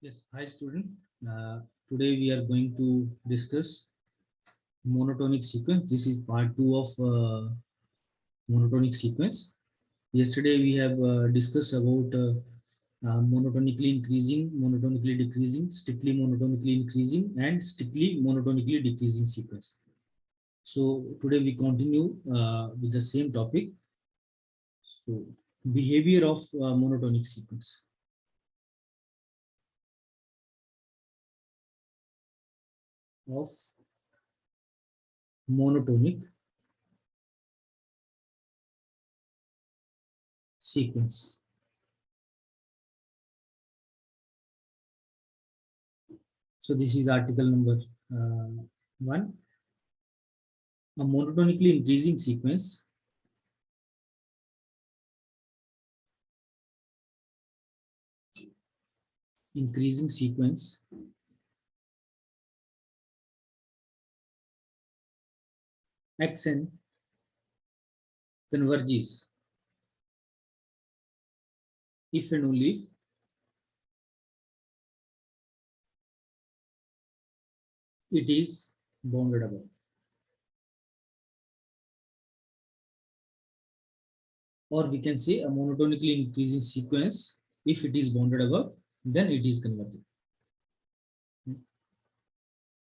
Yes, hi student. Today we are going to discuss monotonic sequence. This is part 2 of monotonic sequence. Yesterday we have discussed about monotonically increasing, monotonically decreasing, strictly monotonically increasing, and strictly monotonically decreasing sequence. So today we continue with the same topic. So behavior of monotonic sequence. Of monotonic sequence. So this is article number 1. A monotonically increasing sequence increasing sequence xn converges if and only if it is bounded above. Or we can say a monotonically increasing sequence, if it is bounded above, then it is convergent.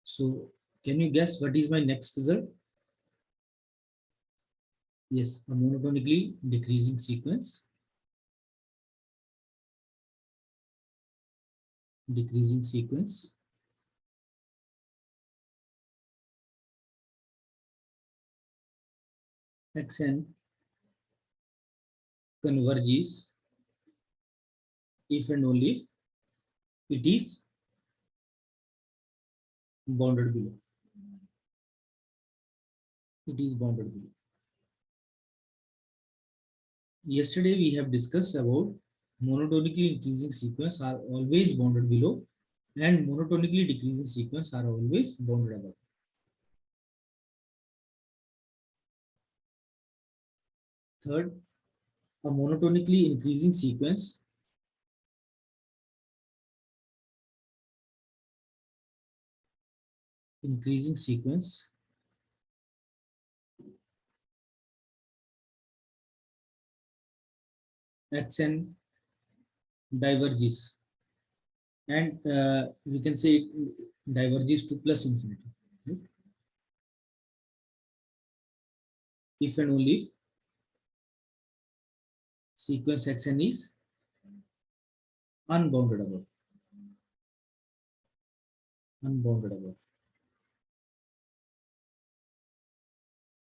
So can you guess what is my next result? Yes, a monotonically decreasing sequence, decreasing sequence xn converges if and only if it is bounded below. It is bounded below. Yesterday we have discussed about monotonically increasing sequence are always bounded below and monotonically decreasing sequence are always bounded above. Third, a monotonically increasing sequence xn diverges, and we can say it diverges to plus infinity, right? If and only if sequence xn is unbounded above. Unbounded above.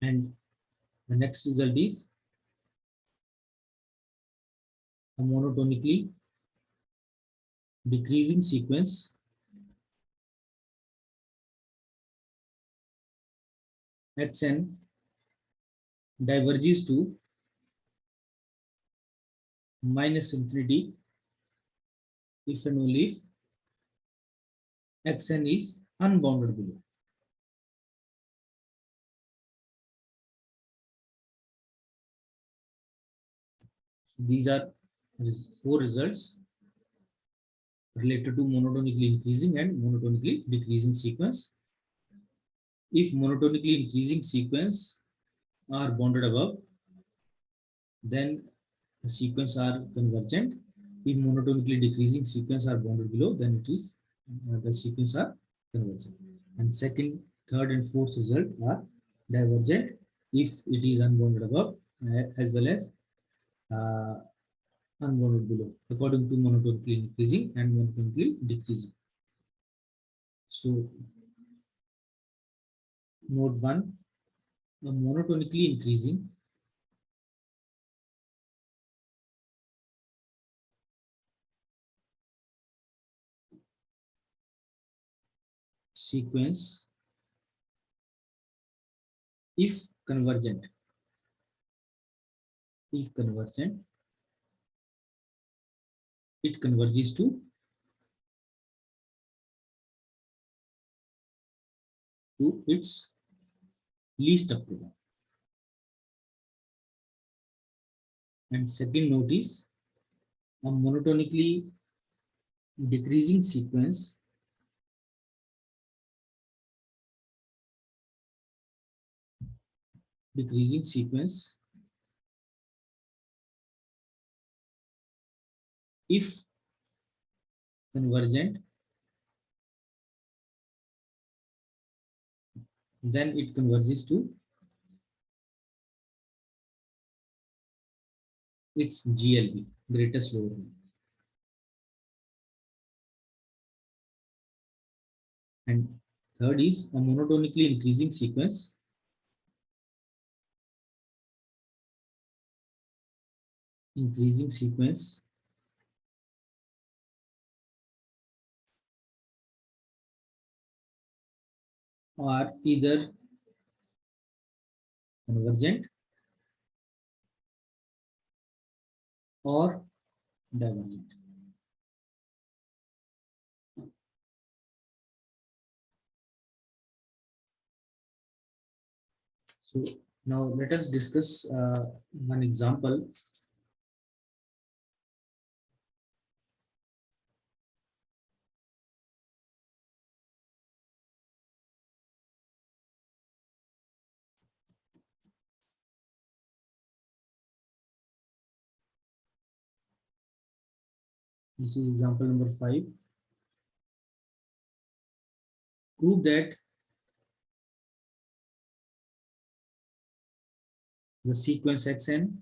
And the next result is a monotonically decreasing sequence xn diverges to minus infinity if and only if xn is unbounded below. So these are 4 results related to monotonically increasing and monotonically decreasing sequence. If monotonically increasing sequence are bounded above, then the sequence are convergent. If monotonically decreasing sequence are bounded below, then it is the sequence are convergent. And second, third, and fourth result are divergent if it is unbounded above as well as uh, unbounded below, according to monotonically increasing and monotonically decreasing. So, note 1, a monotonically increasing sequence, if convergent, it converges to its least optimum. And second note is a monotonically decreasing sequence if convergent, then it converges to its GLB, greatest lower limit. And third is a monotonically increasing sequence are either convergent or divergent. So now let us discuss one example. This is example number 5. Prove that the sequence xn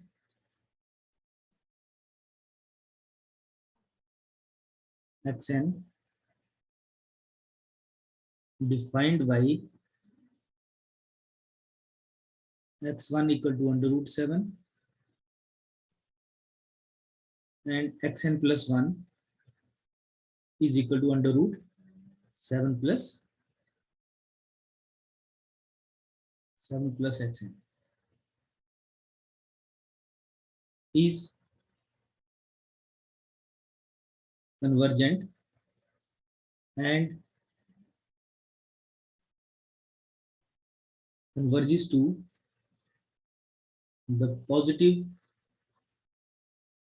defined by x1 equal to under root 7 and xn plus 1 is equal to under root 7 plus xn is convergent and converges to the positive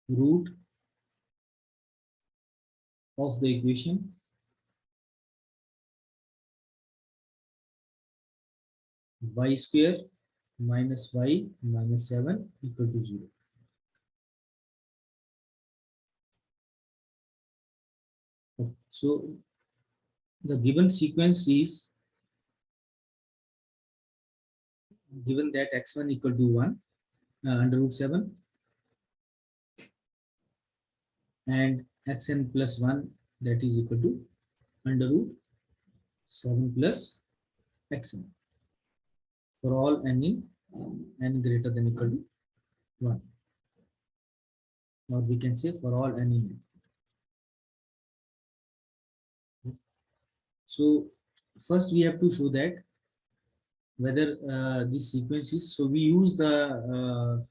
root of the equation y square minus y minus 7 equal to 0. So the given sequence is given that x1 equal to 1 under root 7 and xn plus 1 that is equal to under root 7 plus xn for all n in n greater than equal to 1, or we can say for all n in n. So first we have to show that whether this sequence is, so we use the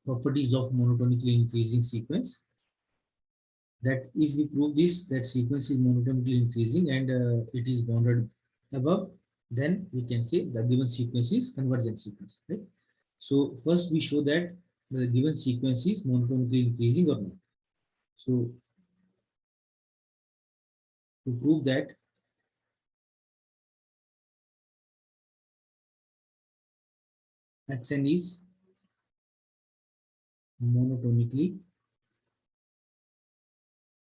properties of monotonically increasing sequence, that if we prove this, that sequence is monotonically increasing and it is bounded above, then we can say the given sequence is convergent sequence, right? So first we show that the given sequence is monotonically increasing or not. So to prove that, xn is monotonically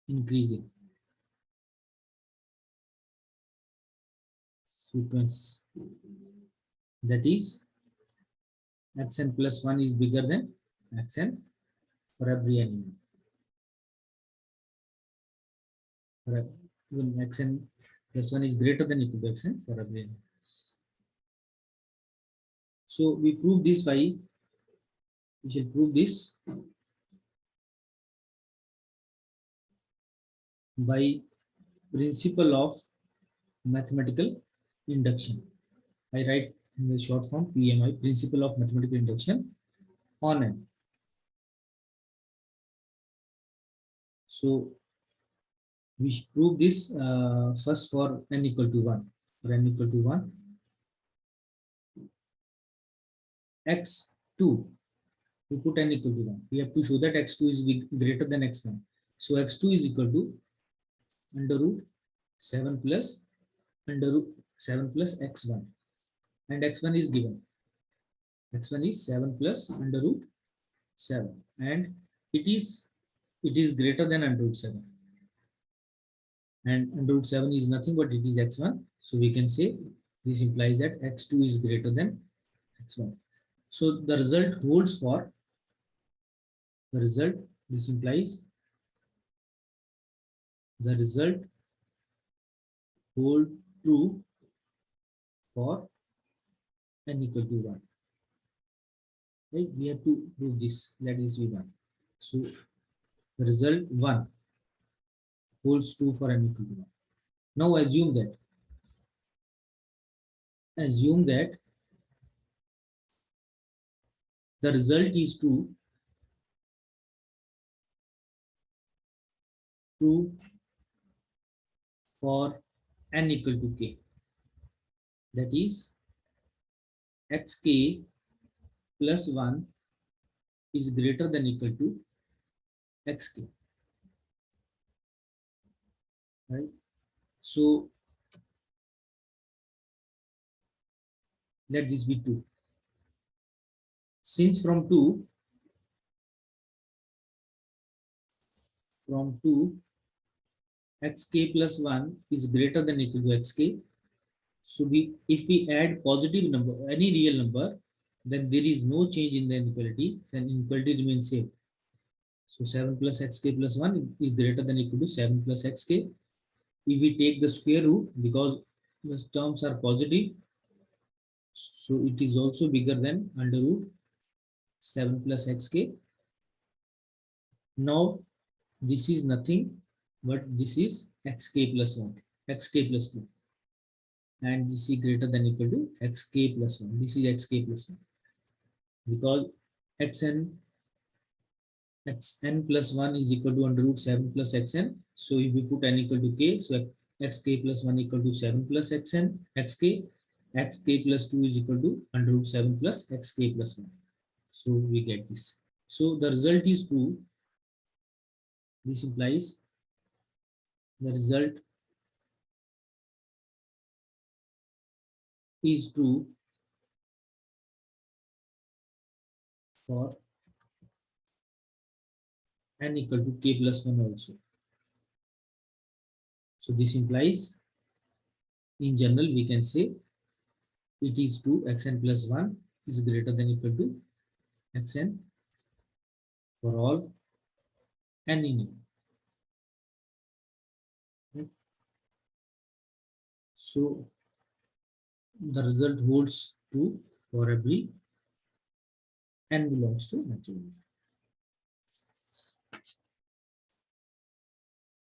increasing sequence, that is xn plus 1 is bigger than xn for every n. When xn plus 1 is greater than equal to xn for every n. So we prove this by, we shall prove this by principle of mathematical induction. I write in the short form PMI, principle of mathematical induction on n. So we should prove this first for n equal to 1. For n equal to 1, x2, we put n equal to 1. We have to show that x2 is greater than x1. So x2 is equal to under root 7 plus under root 7 plus x1, and x1 is given. X1 is 7 plus under root 7, and it is greater than under root 7, and under root 7 is nothing but it is x1, so we can say this implies that x2 is greater than x1. So the result holds for the result. This implies the result hold true for n equal to 1. Right? We have to do this. Let this be 1. So the result 1 holds true for n equal to 1. Now assume that the result is true for n equal to k. That is xk plus 1 is greater than equal to xk. Right? So let this be 2. Since from 2 xk plus 1 is greater than equal to xk, so if we add positive number, any real number, then there is no change in the inequality, then inequality remains same. So 7 plus xk plus 1 is greater than equal to 7 plus xk. If we take the square root, because the terms are positive, so it is also bigger than under root 7 plus xk. Now this is nothing but this is xk plus 1, xk plus 2, and this is greater than equal to xk plus 1. This is xk plus 1 because xn plus 1 is equal to under root 7 plus xn. So if we put n equal to k, so xk plus 1 equal to 7 plus xn, xk plus 2 is equal to under root 7 plus xk plus 1. So we get this. So the result is true. This implies the result is true for n equal to k plus 1 also. So this implies, in general, we can say it is true xn plus 1 is greater than equal to xn for all n in U. Right? So the result holds true for every n belongs to natural number.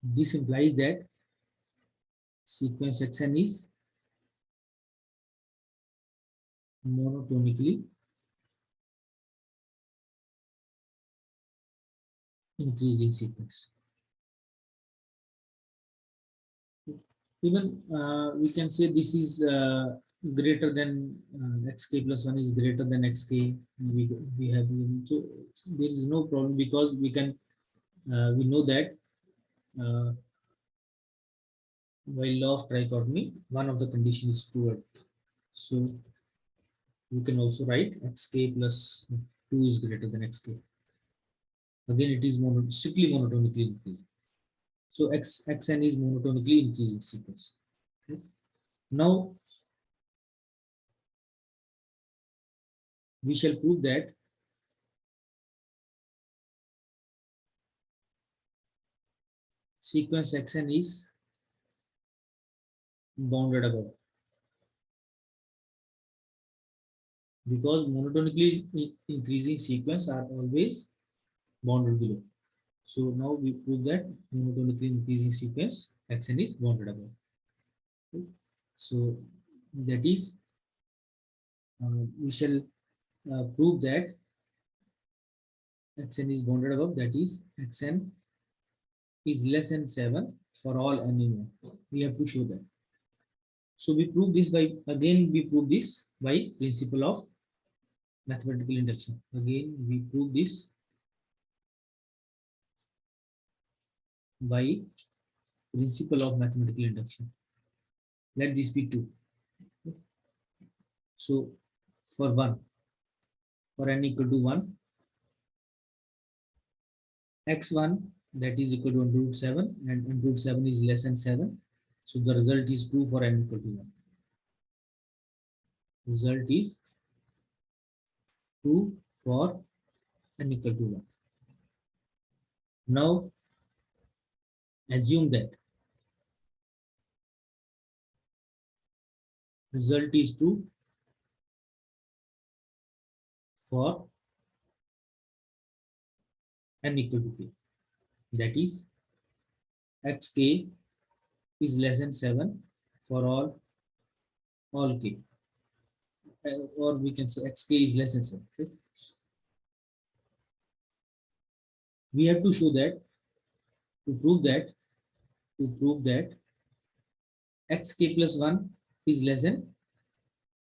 This implies that sequence xn is monotonically increasing sequence. Even we can say this is greater than xk plus 1 is greater than xk. We have, so there is no problem because we know that while law of trichotomy, one of the condition is true. So you can also write xk plus 2 is greater than xk. Again, it is strictly monotonically increasing. So xn is monotonically increasing sequence. Okay. Now we shall prove that sequence xn is bounded above, because monotonically increasing sequence are always bounded below. So now we prove that monotonically increasing sequence xn is bounded above. Okay. So that is we shall prove that xn is bounded above, that is xn is less than 7 for all n in 1. We have to show that. So we prove this by, again we prove this by principle of mathematical induction. Again we prove this by principle of mathematical induction. Let this be 2. So for 1, for n equal to 1, x1 that is equal to under root 7 and under root 7 is less than 7. So the result is true for n equal to 1. Result is true for n equal to 1. Now assume that result is true for n equal to k. That is xk is less than 7 for all k. Or we can say xk is less than 7. Okay? We have to show that to prove that xk plus 1 is less than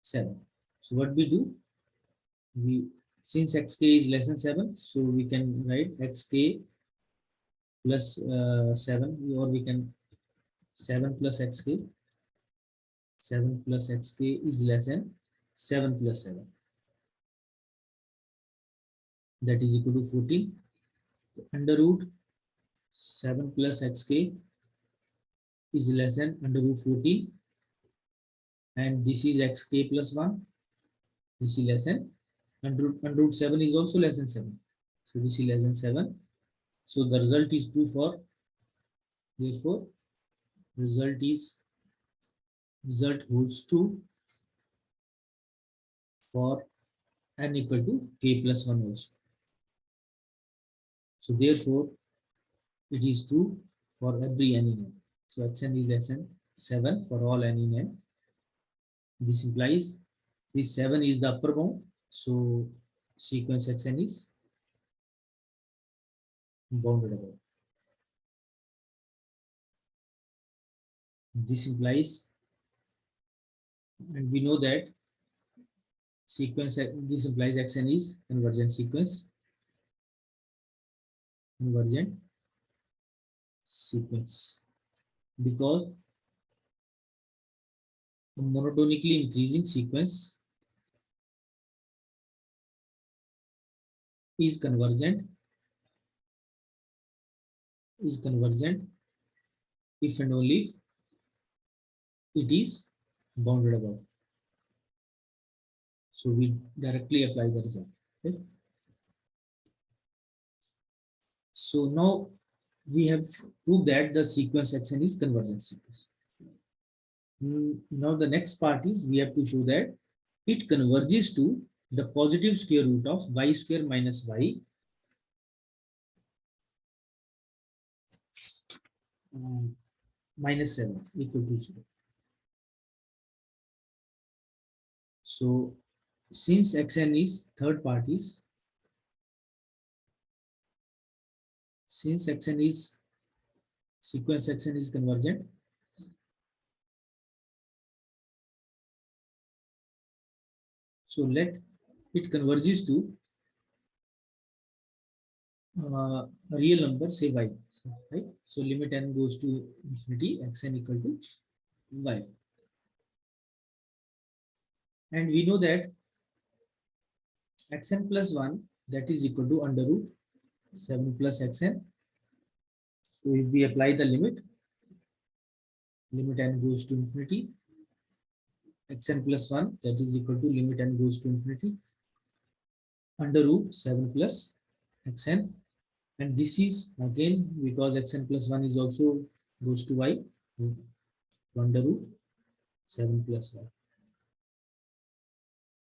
7. So what we do? We since xk is less than 7, so we can write xk plus 7, or we can 7 plus xk. 7 plus xk is less than 7 plus 7. That is equal to 14. Under root 7 plus xk is less than under root 14. And this is xk plus 1. This is less than under root 7 is also less than 7. So this is less than 7. So the result is true for, therefore, result holds true for n equal to k plus 1 also. So therefore, it is true for every n in n. So xn is less than 7 for all n in n. This implies this 7 is the upper bound. So sequence xn is bounded above. This implies, and we know that sequence, this implies xn is convergent sequence. Convergent sequence, because a monotonically increasing sequence is convergent if and only if it is bounded above. So we directly apply the result. Okay? So now we have proved that the sequence xn is convergent sequence. Now the next part is we have to show that it converges to the positive square root of y square minus y minus 7 equal to 0. So since xn is third parties, since xn is sequence xn is convergent, so let it converges to a real number, say y, right? So limit n goes to infinity, xn equal to y. And we know that xn plus 1, that is equal to under root 7 plus xn. So if we apply the limit n goes to infinity, xn plus 1, that is equal to limit n goes to infinity under root 7 plus xn. And this is again because xn plus 1 is also goes to y, under root 7 plus y.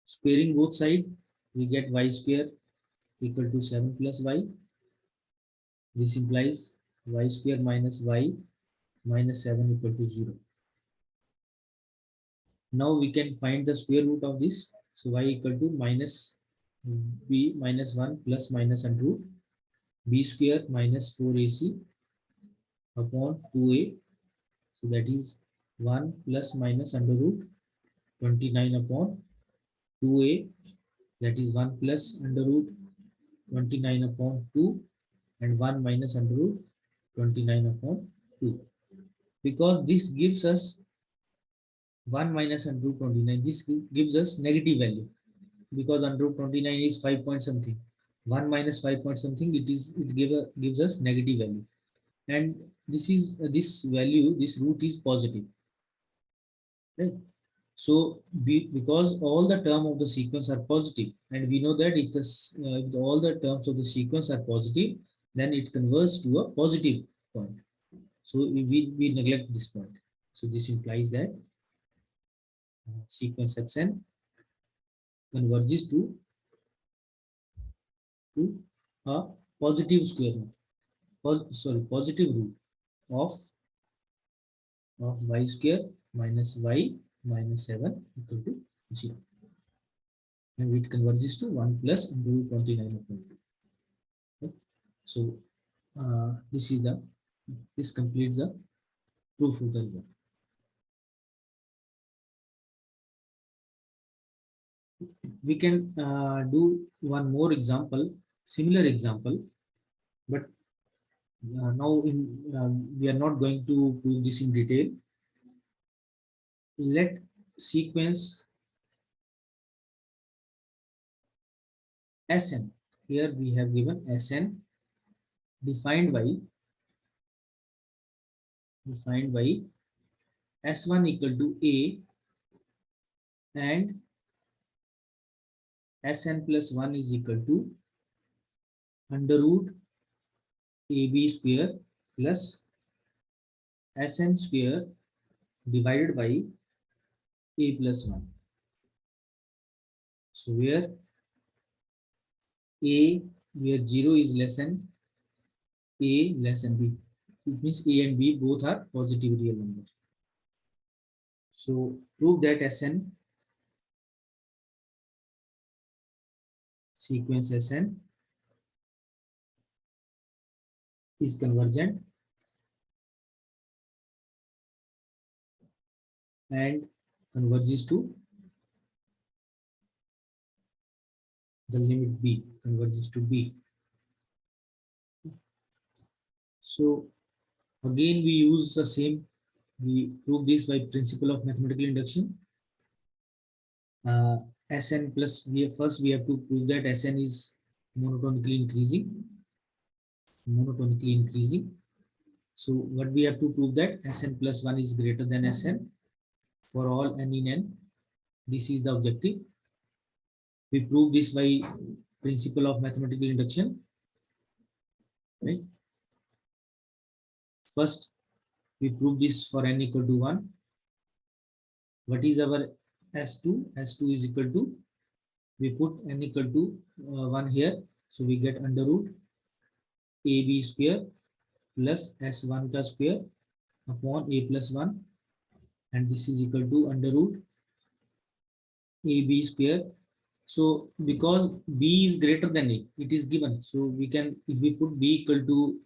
Squaring both sides, we get y square equal to 7 plus y. This implies y square minus y minus 7 equal to 0. Now we can find the square root of this. So y equal to minus b minus 1 plus minus under root b square minus 4ac upon 2a. So that is 1 plus minus under root 29 upon 2a, that is 1 plus under root 29 upon 2 and 1 minus under root 29 upon 2. because this gives us 1 minus under root 29. This gives us negative value because under root 29 is 5 point something. 1 minus 5 point something, gives us negative value. And this is this value, this root is positive. Right? So because all the term of the sequence are positive, and we know that if all the terms of the sequence are positive, then it converts to a positive point. So we neglect this point. So this implies that sequence xn converges to a positive square root, positive root of y square minus y minus 7 equal to 0. And it converges to 1 plus under root 29 upon 2. Okay. So this completes the proof of the result. We can do one more example, similar example, but now we are not going to prove this in detail. Let sequence Sn, here we have given Sn defined by S1 equal to A and Sn plus 1 is equal to under root AB square plus Sn square divided by A plus 1. So where 0 is less than A less than B. It means A and B both are positive real numbers. So prove that Sn, sequence Sn is convergent and converges to the limit B, converges to B. So again we use the same, we prove this by principle of mathematical induction. Sn plus, first we have to prove that Sn is monotonically increasing. So what we have to prove that Sn plus 1 is greater than Sn for all n in n. This is the objective. We prove this by principle of mathematical induction. Right? First, we prove this for n equal to 1. What is our S2? S2 is equal to, we put n equal to 1 here. So we get under root AB square plus S1 ka square upon A plus 1. And this is equal to under root AB square. So because B is greater than A, it is given. So we can, if we put B equal to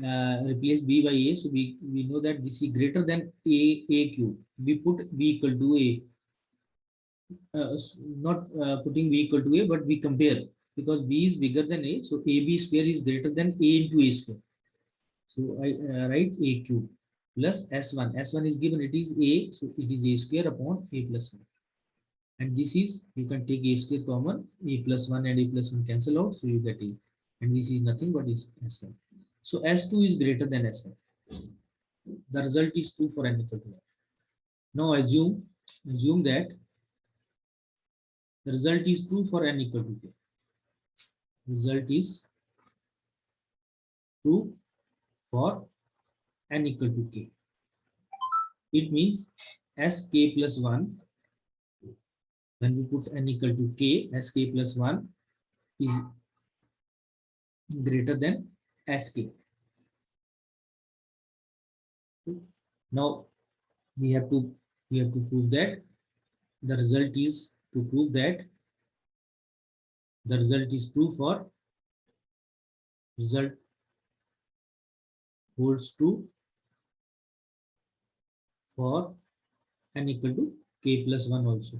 replace B by A, so we know that this is greater than A cube. We put B equal to A. Not putting B equal to A, but we compare because B is bigger than A. So AB square is greater than A into A square. So I write A cube plus S1. S1 is given, it is A. So it is A square upon A plus 1. And this is, you can take A square common, A plus 1 and A plus 1 cancel out. So you get A. And this is nothing but is S1. So S2 is greater than S1. The result is true for n equal to 1. Now assume that the result is true for n equal to k. Result is true for n equal to k. It means sk plus 1, when we put n equal to k, sk plus 1 is greater than sk. Now we have to prove that the result is to prove that the result is true for, result holds true for n equal to k plus 1 also,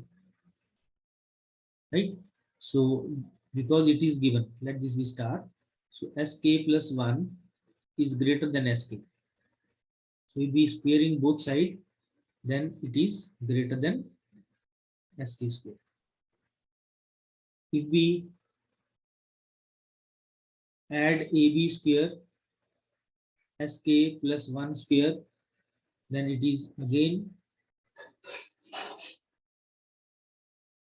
right? So because it is given, let this be star. So sk plus 1 is greater than sk. So if we squaring both sides, then it is greater than sk square. If we add ab square sk plus 1 square, then it is again,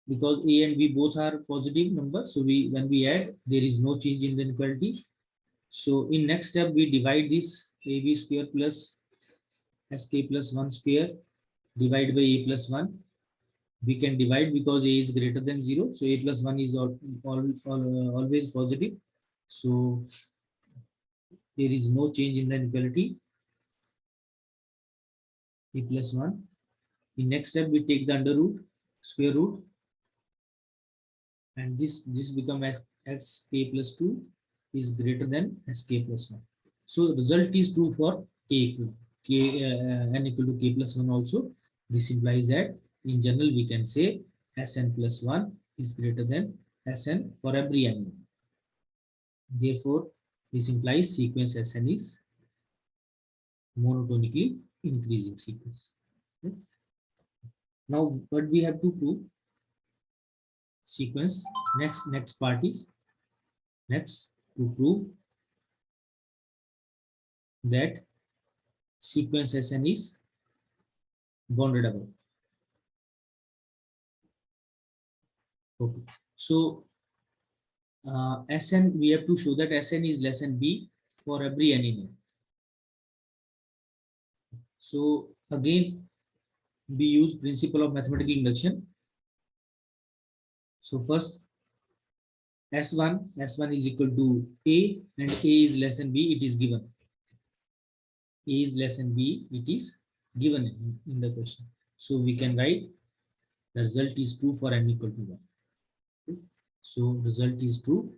because a and b both are positive numbers, so we when we add, there is no change in the inequality. So in next step, we divide this ab square plus sk plus 1 square divided by a plus 1. We can divide because a is greater than 0, so a plus 1 is always positive, so there is no change in the inequality, a plus 1. In next step, we take the under root, square root, and this become as sk plus 2 is greater than sk plus 1. So the result is true for n equal to k plus 1 also. This implies that in general we can say Sn plus 1 is greater than Sn for every n. Therefore, this implies sequence Sn is monotonically increasing sequence. Okay. Now, what we have to prove? Sequence. Next part is next to prove that sequence Sn is bounded above. Okay. So Sn, we have to show that Sn is less than b for every n in. So again, we use principle of mathematical induction. So first, S1 is equal to A, and A is less than B, it is given. A is less than B, it is given in the question. So we can write the result is true for n equal to 1. Okay. So result is true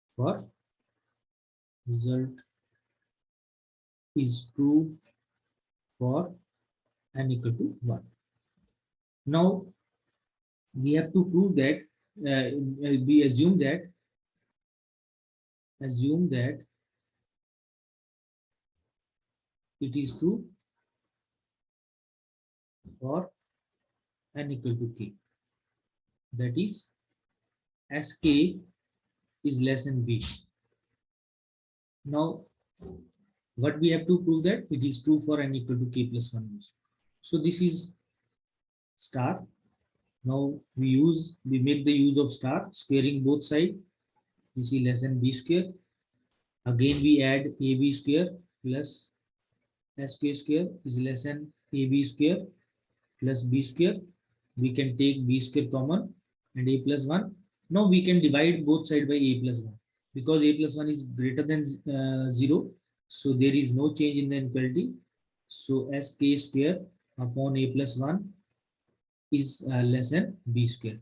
for n equal to 1. Now we have to prove that we assume that it is true for n equal to k. That is, sk is less than b. Now, what we have to prove that it is true for n equal to k plus 1 also. So this is star. Now we make the use of star, squaring both sides. We see less than b square. Again we add ab square plus sk square is less than ab square plus b square. We can take b square common and a plus 1. Now we can divide both sides by a plus 1, because a plus 1 is greater than 0. So there is no change in the inequality. So sk square upon a plus 1 is less than b square.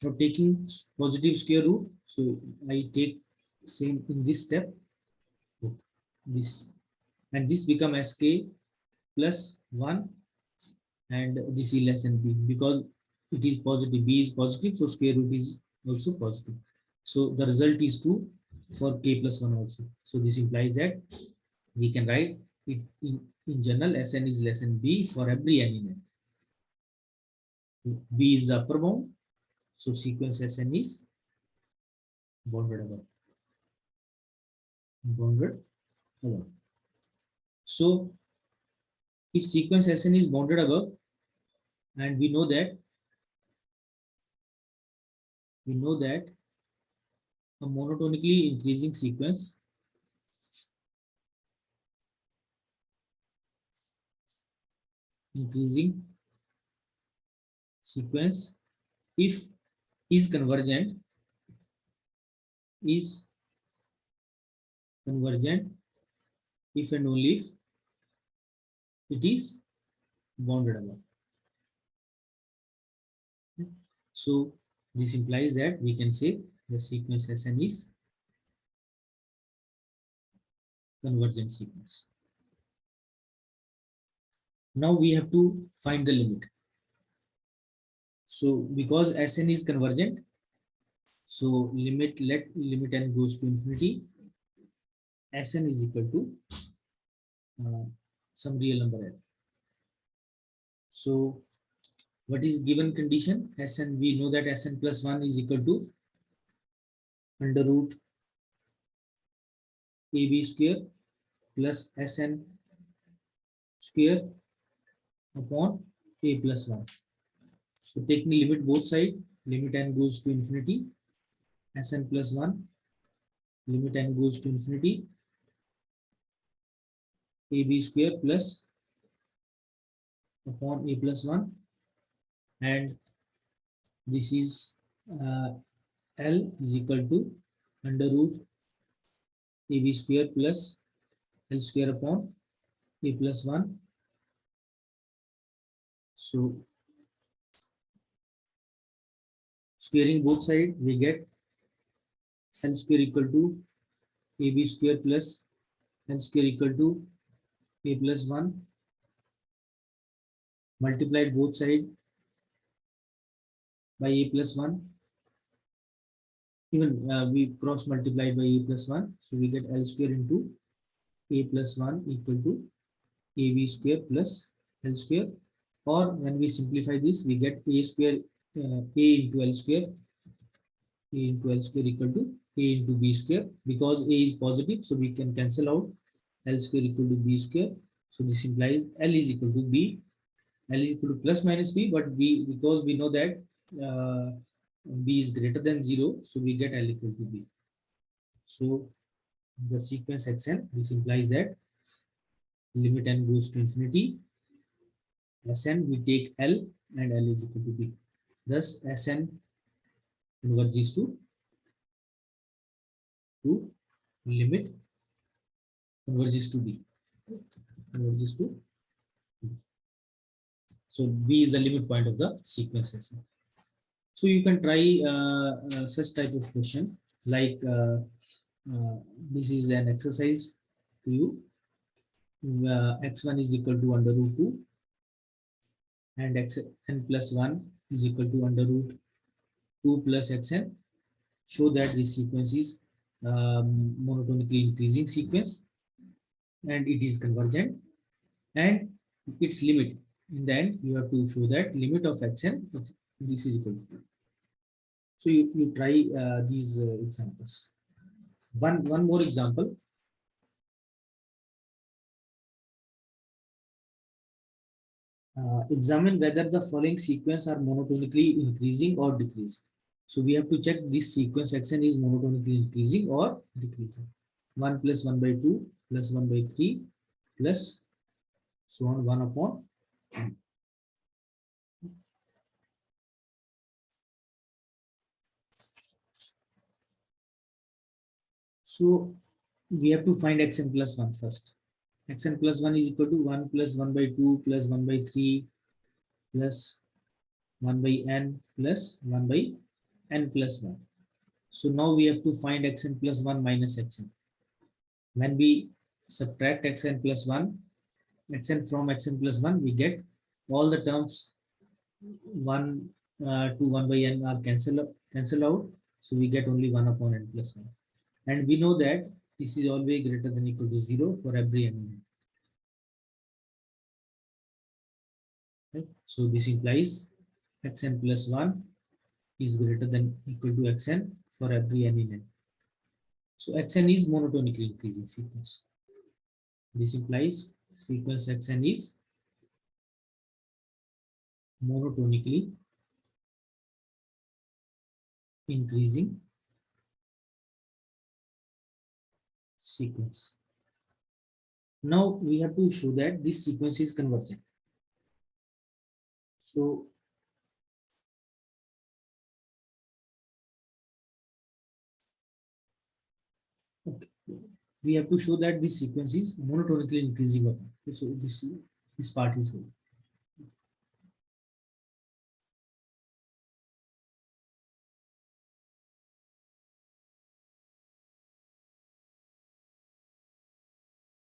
Now taking positive square root, so I take same in this step. Okay. This and this become sk plus 1, and this is less than b, because it is positive, b is positive, so square root is also positive. So the result is true for k plus 1 also. So this implies that we can write it in general, Sn is less than b for every n in n. B is the upper bound, so sequence Sn is bounded above. So if sequence Sn is bounded above, and we know that a monotonically increasing sequence if is convergent if and only if it is bounded above. So this implies that we can say the sequence Sn is convergent sequence. Now we have to find the limit. So because Sn is convergent, so limit n goes to infinity, Sn is equal to some real number n. So what is given condition? Sn, we know that Sn plus 1 is equal to under root AB square plus Sn square upon A plus 1. So taking limit both side, limit n goes to infinity, Sn plus 1, limit n goes to infinity, AB square plus upon A plus 1, and this is L is equal to under root AB square plus L square upon A plus 1. So squaring both sides, we get L square equal to AB square plus L square equal to A plus 1, multiplied both sides by A plus 1. Even we cross multiplied by A plus 1. So we get L square into A plus 1 equal to AB square plus L square. Or when we simplify this, we get A square, A into L square, A into L square equal to A into B square. Because A is positive, so we can cancel out L square equal to B square. So this implies L is equal to B. L is equal to plus minus B, but because we know that B is greater than 0, so we get L equal to B. So the sequence Xn, this implies that limit n goes to infinity, Sn we take L and L is equal to B. Thus Sn converges to limit converges to B. Converges to B. So B is the limit point of the sequence Sn. So you can try such type of question like this is an exercise to you. X1 is equal to under root 2 and xn plus 1 is equal to under root 2 plus xn. Show that this sequence is monotonically increasing sequence and it is convergent, and its limit in the end you have to show that limit of xn this is equal to 2. So you try these examples. One more example. Examine whether the following sequence are monotonically increasing or decreasing. So we have to check this sequence Xn is monotonically increasing or decreasing. 1 plus 1 by 2 plus 1 by 3 plus so on 1 upon n. So we have to find Xn plus 1 first. Xn plus 1 is equal to 1 plus 1 by 2 plus 1 by 3 plus 1 by n plus 1 by n plus 1. So now we have to find Xn plus 1 minus Xn. When we subtract Xn plus 1, Xn from Xn plus 1, we get all the terms 1 to 1 by n are cancel out. So we get only 1 upon n plus 1. And we know that this is always greater than equal to 0 for every n. Right? So this implies Xn plus 1 is greater than equal to Xn for every n in n. So Xn is monotonically increasing sequence. This implies sequence Xn is monotonically increasing sequence. Now we have to show that this sequence is convergent. So okay, we have to show that this sequence is monotonically increasing. Okay, so this part is good.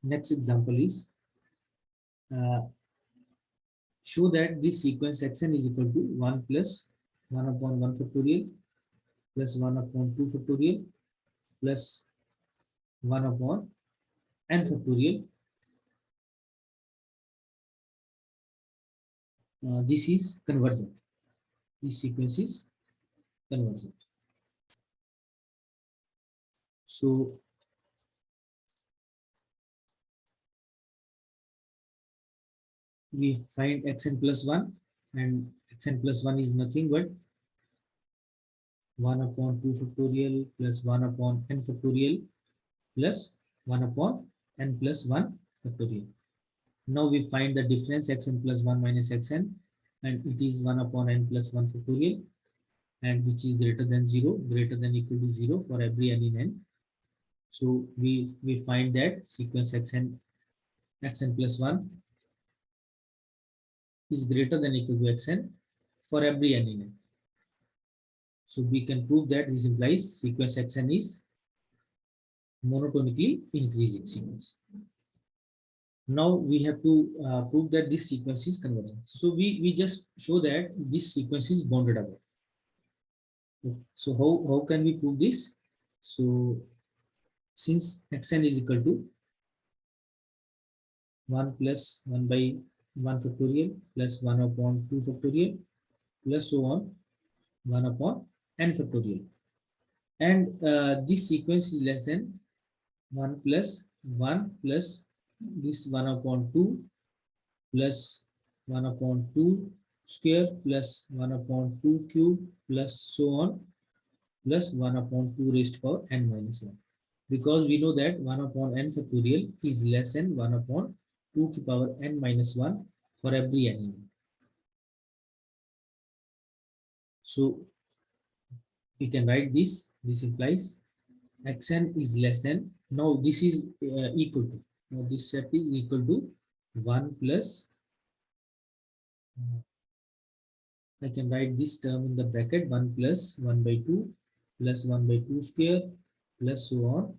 Next example is show that this sequence Xn is equal to 1 plus 1 upon 1 factorial plus 1 upon 2 factorial plus 1 upon n factorial this is convergent. This sequence is convergent. So we find xn plus 1, and xn plus 1 is nothing but 1 upon 2 factorial plus 1 upon n factorial plus 1 upon n plus 1 factorial. Now we find the difference xn plus 1 minus xn, and it is 1 upon n plus 1 factorial, and which is greater than 0, greater than equal to 0 for every n in n. So we find that sequence xn plus 1 is greater than equal to xn for every n in n. So we can prove that this implies sequence xn is monotonically increasing sequence. Now we have to prove that this sequence is convergent. So we just show that this sequence is bounded above. So how can we prove this? So since xn is equal to 1 plus 1 by 1 factorial plus 1 upon 2 factorial plus so on 1 upon n factorial, and this sequence is less than 1 plus 1 plus this 1 upon 2 plus 1 upon 2 square plus 1 upon 2 cube plus so on plus 1 upon 2 raised to power n minus 1, because we know that 1 upon n factorial is less than 1 upon 2 to power n minus 1 for every n. So we can write this. This implies xn is less than, now this is equal to, now this set is equal to 1 plus, I can write this term in the bracket 1 plus 1 by 2 plus 1 by 2 square plus so on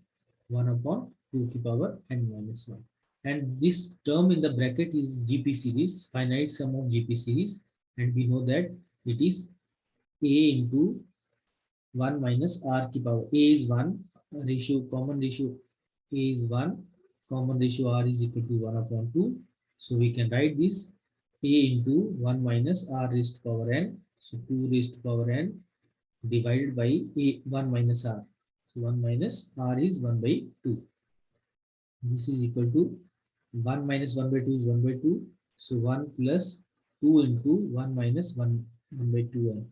1 upon 2 to power n minus 1. And this term in the bracket is GP series, finite sum of GP series, and we know that it is a into 1 minus r to power. A is 1, ratio, common ratio A is 1, common ratio r is equal to 1 upon 2. So we can write this a into 1 minus r raised to power n. So 2 raised to power n divided by a 1 minus r. So 1 minus r is 1 by 2. This is equal to 1 minus 1 by 2 is 1 by 2. So 1 plus 2 into 1 minus 1 by 2n.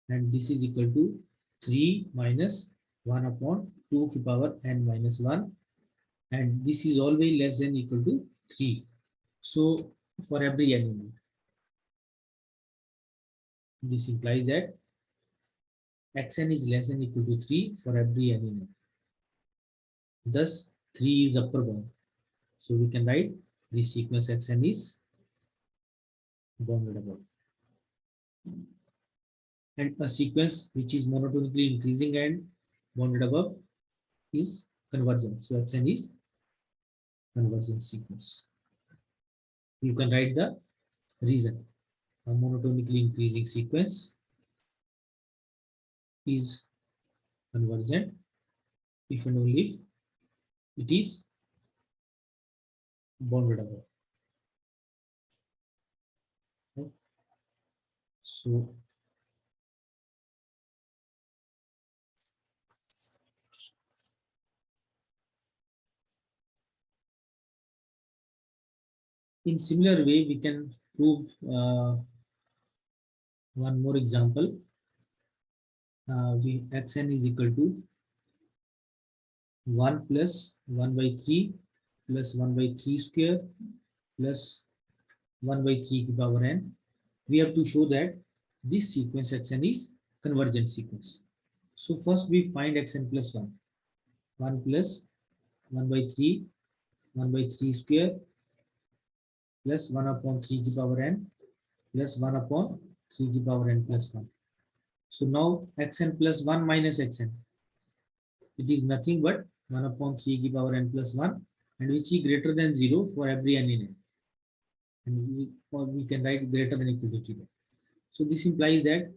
And this is equal to 3 minus 1 upon 2 to power n minus 1. And this is always less than equal to 3. So for every element, this implies that xn is less than equal to 3 for every element. Thus 3 is upper bound. So we can write this sequence xn is bounded above. And a sequence which is monotonically increasing and bounded above is convergent. So xn is convergent sequence. You can write the reason. A monotonically increasing sequence is convergent if and only if it is bounded above. Okay. So in similar way, we can prove one more example. Xn is equal to 1 plus 1 by 3 plus 1 by 3 square plus 1 by 3 to the power n. We have to show that this sequence xn is convergent sequence. So first we find xn plus 1. 1 plus 1 by 3, 1 by 3 square plus 1 upon 3 to the power n plus 1 upon 3 to the power n plus 1. So now xn plus 1 minus xn. It is nothing but 1 upon 3 to the power n plus 1, and which is greater than 0 for every n in n. And we can write greater than equal to 0. So this implies that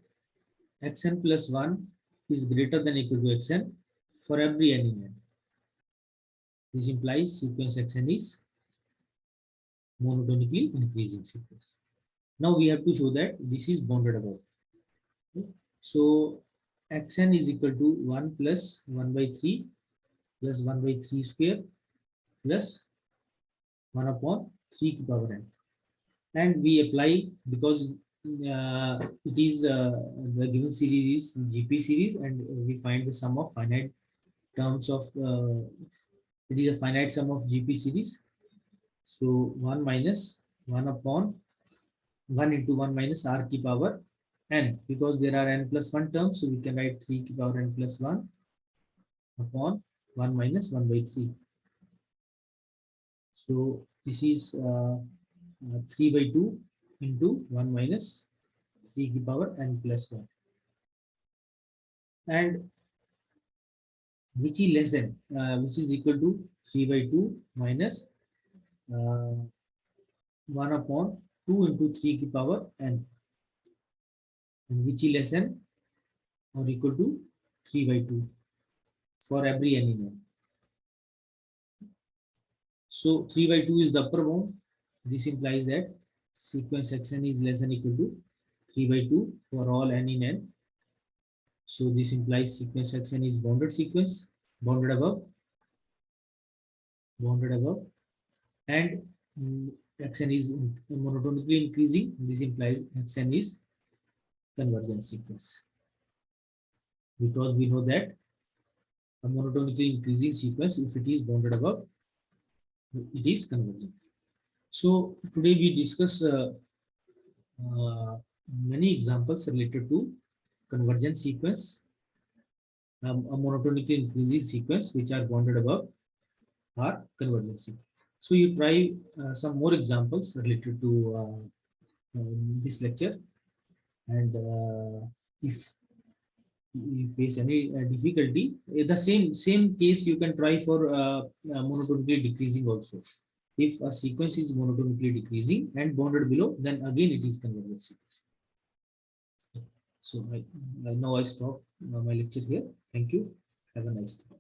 xn plus 1 is greater than equal to xn for every n in n. This implies sequence xn is monotonically increasing sequence. Now we have to show that this is bounded above. Okay. So xn is equal to 1 plus 1 by 3 plus 1 by 3 square plus 1 upon 3 to power n. And we apply, because it is the given series is GP series, and we find the sum of finite terms of it is a finite sum of GP series. So 1 minus 1 upon 1 into 1 minus r ki power n, because there are n plus 1 terms, so we can write 3 ki power n plus 1 upon 1 minus 1 by 3. So this is 3 by 2 into 1 minus 3 ki power n plus 1. And which is less than, which is equal to 3 by 2 minus 1 upon 2 into 3 ki power n, and which is less than or equal to 3 by 2 for every n in n. So 3 by 2 is the upper bound. This implies that sequence xn is less than equal to 3 by 2 for all n in n. So this implies sequence xn is bounded sequence, bounded above, and xn is monotonically increasing. This implies xn is convergent sequence, because we know that a monotonically increasing sequence, if it is bounded above, it is convergent. So today we discuss many examples related to convergent sequence, a monotonically increasing sequence which are bounded above are convergent sequence. So you try some more examples related to this lecture, and if you face any difficulty, the same case you can try for monotonically decreasing also. If a sequence is monotonically decreasing and bounded below, then again it is convergent sequence. So now I stop my lecture here. Thank you. Have a nice day.